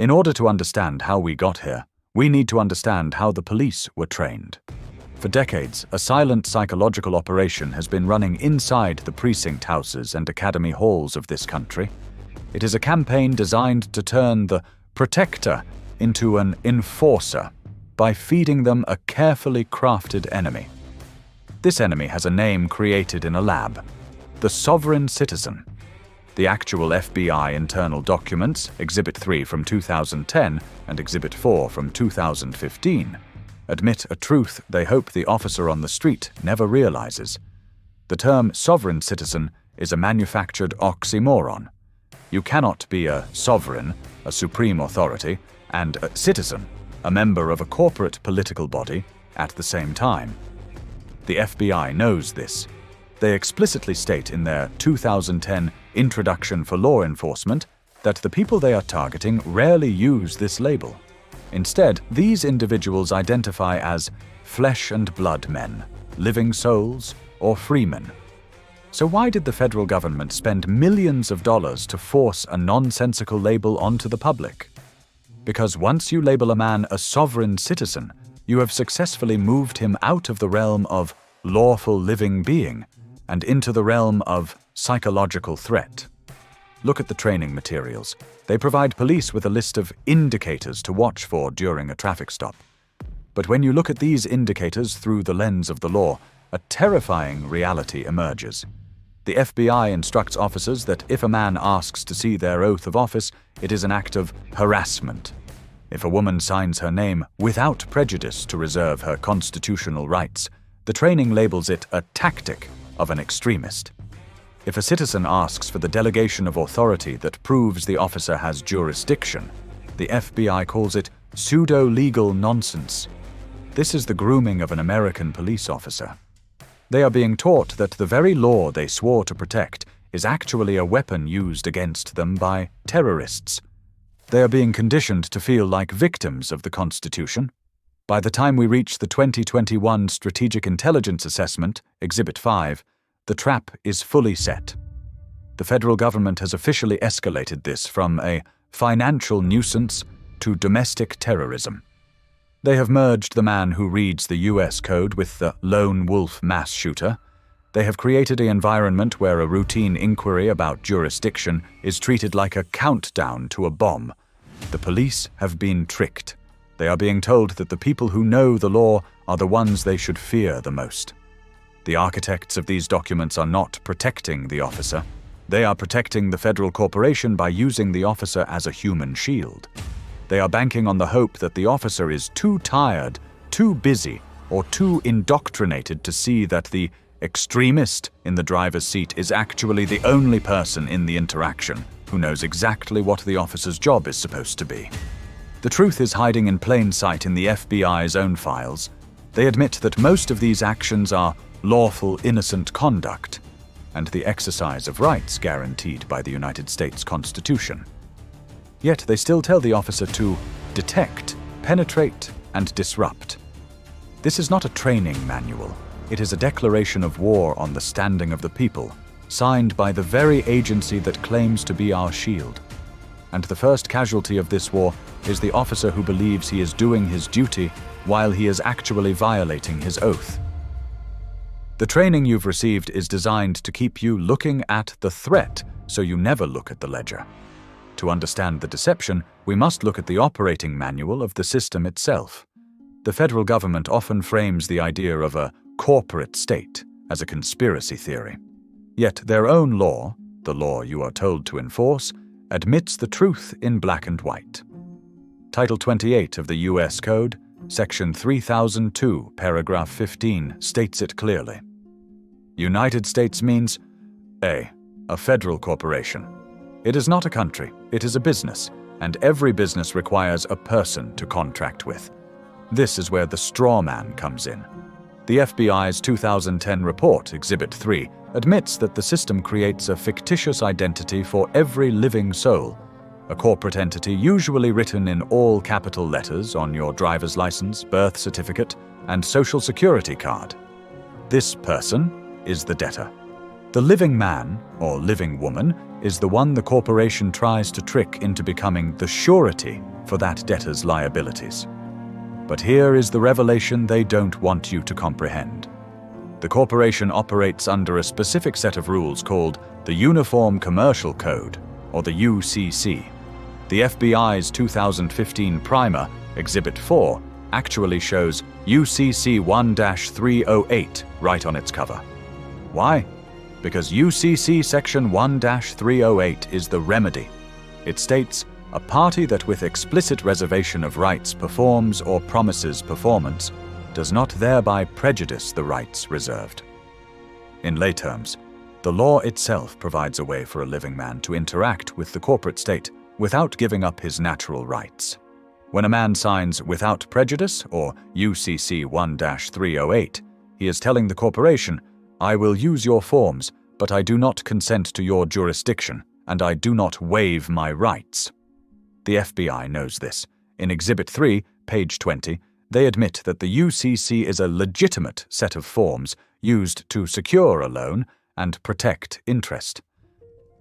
In order to understand how we got here, we need to understand how the police were trained. For decades, a silent psychological operation has been running inside the precinct houses and academy halls of this country. It is a campaign designed to turn the protector into an enforcer by feeding them a carefully crafted enemy. This enemy has a name created in a lab: the sovereign citizen. The actual FBI internal documents, Exhibit 3 from 2010 and Exhibit 4 from 2015, admit a truth they hope the officer on the street never realizes. The term sovereign citizen is a manufactured oxymoron. You cannot be a sovereign, a supreme authority, and a citizen, a member of a corporate political body, at the same time. The FBI knows this. They explicitly state in their 2010 Introduction for Law Enforcement that the people they are targeting rarely use this label. Instead, these individuals identify as flesh and blood men, living souls, or freemen. So why did the federal government spend millions of dollars to force a nonsensical label onto the public? Because once you label a man a sovereign citizen, you have successfully moved him out of the realm of lawful living being and into the realm of psychological threat. Look at the training materials. They provide police with a list of indicators to watch for during a traffic stop. But when you look at these indicators through the lens of the law, a terrifying reality emerges. The FBI instructs officers that if a man asks to see their oath of office, it is an act of harassment. If a woman signs her name without prejudice to reserve her constitutional rights, the training labels it a tactic of an extremist. If a citizen asks for the delegation of authority that proves the officer has jurisdiction, the FBI calls it pseudo-legal nonsense. This is the grooming of an American police officer. They are being taught that the very law they swore to protect is actually a weapon used against them by terrorists. They are being conditioned to feel like victims of the Constitution. By the time we reach the 2021 Strategic Intelligence Assessment, Exhibit 5, the trap is fully set. The federal government has officially escalated this from a financial nuisance to domestic terrorism. They have merged the man who reads the US code with the lone wolf mass shooter. They have created an environment where a routine inquiry about jurisdiction is treated like a countdown to a bomb. The police have been tricked. They are being told that the people who know the law are the ones they should fear the most. The architects of these documents are not protecting the officer. They are protecting the federal corporation by using the officer as a human shield. They are banking on the hope that the officer is too tired, too busy, or too indoctrinated to see that the extremist in the driver's seat is actually the only person in the interaction who knows exactly what the officer's job is supposed to be. The truth is hiding in plain sight in the FBI's own files. They admit that most of these actions are lawful innocent conduct, and the exercise of rights guaranteed by the United States Constitution. Yet they still tell the officer to detect, penetrate, and disrupt. This is not a training manual. It is a declaration of war on the standing of the people, signed by the very agency that claims to be our shield. And the first casualty of this war is the officer who believes he is doing his duty while he is actually violating his oath. The training you've received is designed to keep you looking at the threat, so you never look at the ledger. To understand the deception, we must look at the operating manual of the system itself. The federal government often frames the idea of a corporate state as a conspiracy theory. Yet their own law, the law you are told to enforce, admits the truth in black and white. Title 28 of the U.S. Code, Section 3002, Paragraph 15, states it clearly. United States means a federal corporation. It is not a country, it is a business, and every business requires a person to contract with. This is where the straw man comes in. The FBI's 2010 report, Exhibit 3, admits that the system creates a fictitious identity for every living soul, a corporate entity usually written in all capital letters on your driver's license, birth certificate, and social security card. This person is the debtor. The living man, or living woman, is the one the corporation tries to trick into becoming the surety for that debtor's liabilities. But here is the revelation they don't want you to comprehend. The corporation operates under a specific set of rules called the Uniform Commercial Code, or the UCC. The FBI's 2015 primer, Exhibit 4, actually shows UCC 1-308 right on its cover. Why? Because UCC Section 1-308 is the remedy. It states, a party that with explicit reservation of rights performs or promises performance does not thereby prejudice the rights reserved. In lay terms, the law itself provides a way for a living man to interact with the corporate state without giving up his natural rights. When a man signs without prejudice, or UCC 1-308, he is telling the corporation, I will use your forms, but I do not consent to your jurisdiction, and I do not waive my rights. The FBI knows this. In Exhibit 3, page 20, they admit that the UCC is a legitimate set of forms used to secure a loan and protect interest.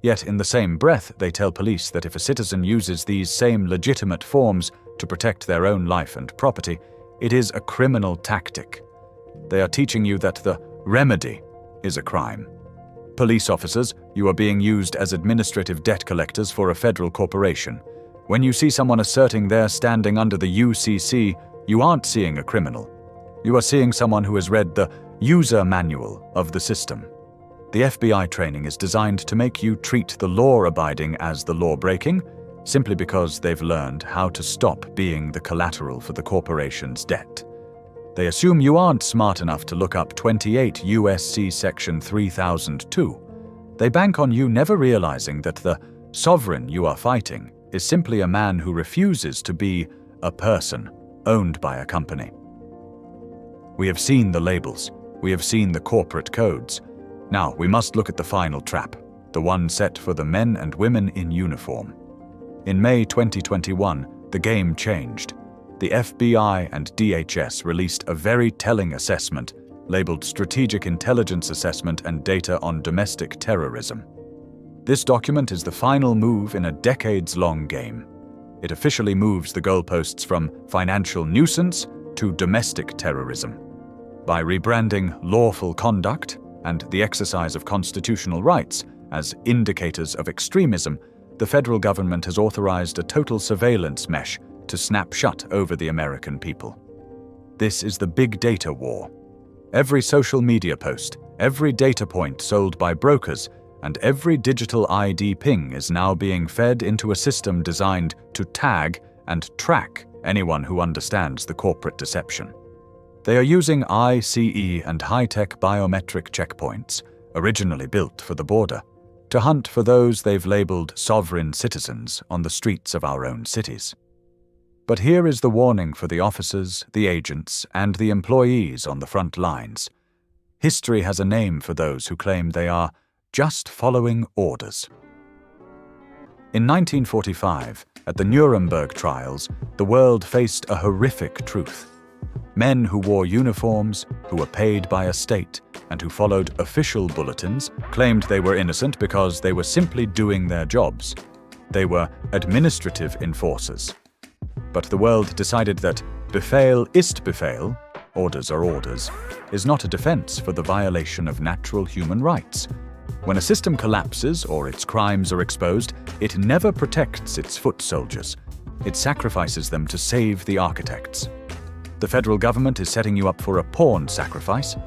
Yet in the same breath, they tell police that if a citizen uses these same legitimate forms to protect their own life and property, it is a criminal tactic. They are teaching you that the remedy is a crime. Police officers, you are being used as administrative debt collectors for a federal corporation. When you see someone asserting their standing under the UCC, you aren't seeing a criminal. You are seeing someone who has read the user manual of the system. The FBI training is designed to make you treat the law-abiding as the law-breaking, simply because they've learned how to stop being the collateral for the corporation's debt. They assume you aren't smart enough to look up 28 U.S.C. Section 3002. They bank on you never realizing that the sovereign you are fighting is simply a man who refuses to be a person owned by a company. We have seen the labels. We have seen the corporate codes. Now we must look at the final trap, the one set for the men and women in uniform. In May 2021, the game changed. The FBI and DHS released a very telling assessment labeled Strategic Intelligence Assessment and Data on Domestic Terrorism. This document is the final move in a decades-long game. It officially moves the goalposts from financial nuisance to domestic terrorism. By rebranding lawful conduct and the exercise of constitutional rights as indicators of extremism, the federal government has authorized a total surveillance mesh to snap shut over the American people. This is the big data war. Every social media post, every data point sold by brokers, and every digital ID ping is now being fed into a system designed to tag and track anyone who understands the corporate deception. They are using ICE and high-tech biometric checkpoints, originally built for the border, to hunt for those they've labeled sovereign citizens on the streets of our own cities. But here is the warning for the officers, the agents, and the employees on the front lines. History has a name for those who claim they are just following orders. In 1945, at the Nuremberg trials, the world faced a horrific truth. Men who wore uniforms, who were paid by a state, and who followed official bulletins claimed they were innocent because they were simply doing their jobs. They were administrative enforcers. But the world decided that Befehl ist Befehl, orders are orders, is not a defense for the violation of natural human rights. When a system collapses or its crimes are exposed, it never protects its foot soldiers. It sacrifices them to save the architects. The federal government is setting you up for a pawn sacrifice.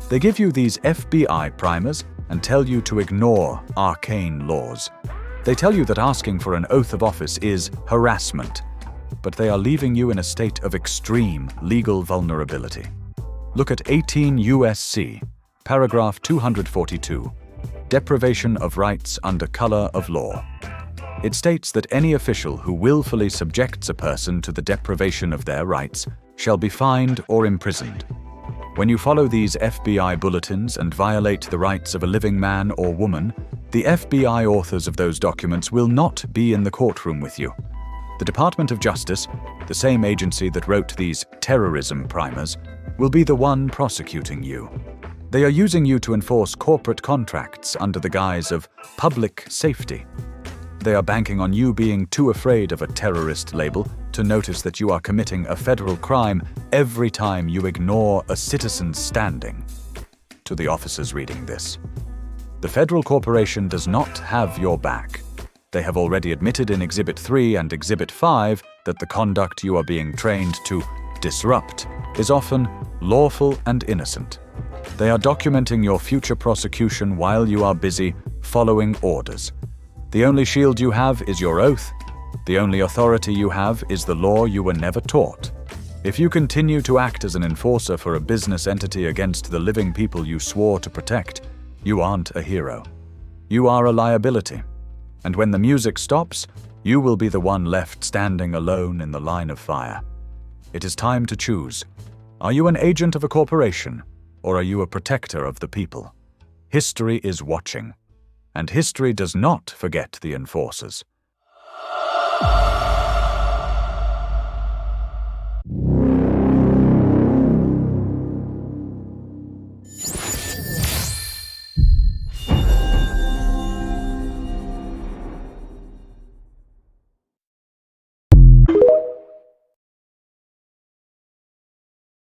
They give you these FBI primers and tell you to ignore arcane laws. They tell you that asking for an oath of office is harassment, but they are leaving you in a state of extreme legal vulnerability. Look at 18 U.S.C., paragraph 242, deprivation of rights under color of law. It states that any official who willfully subjects a person to the deprivation of their rights shall be fined or imprisoned. When you follow these FBI bulletins and violate the rights of a living man or woman, the FBI authors of those documents will not be in the courtroom with you. The Department of Justice, the same agency that wrote these terrorism primers, will be the one prosecuting you. They are using you to enforce corporate contracts under the guise of public safety. They are banking on you being too afraid of a terrorist label to notice that you are committing a federal crime every time you ignore a citizen's standing. To the officers reading this, the federal corporation does not have your back. They have already admitted in Exhibit 3 and Exhibit 5 that the conduct you are being trained to disrupt is often lawful and innocent. They are documenting your future prosecution while you are busy following orders. The only shield you have is your oath. The only authority you have is the law you were never taught. If you continue to act as an enforcer for a business entity against the living people you swore to protect, you aren't a hero. You are a liability. And when the music stops, you will be the one left standing alone in the line of fire. It is time to choose. Are you an agent of a corporation, or are you a protector of the people? History is watching, and history does not forget the enforcers.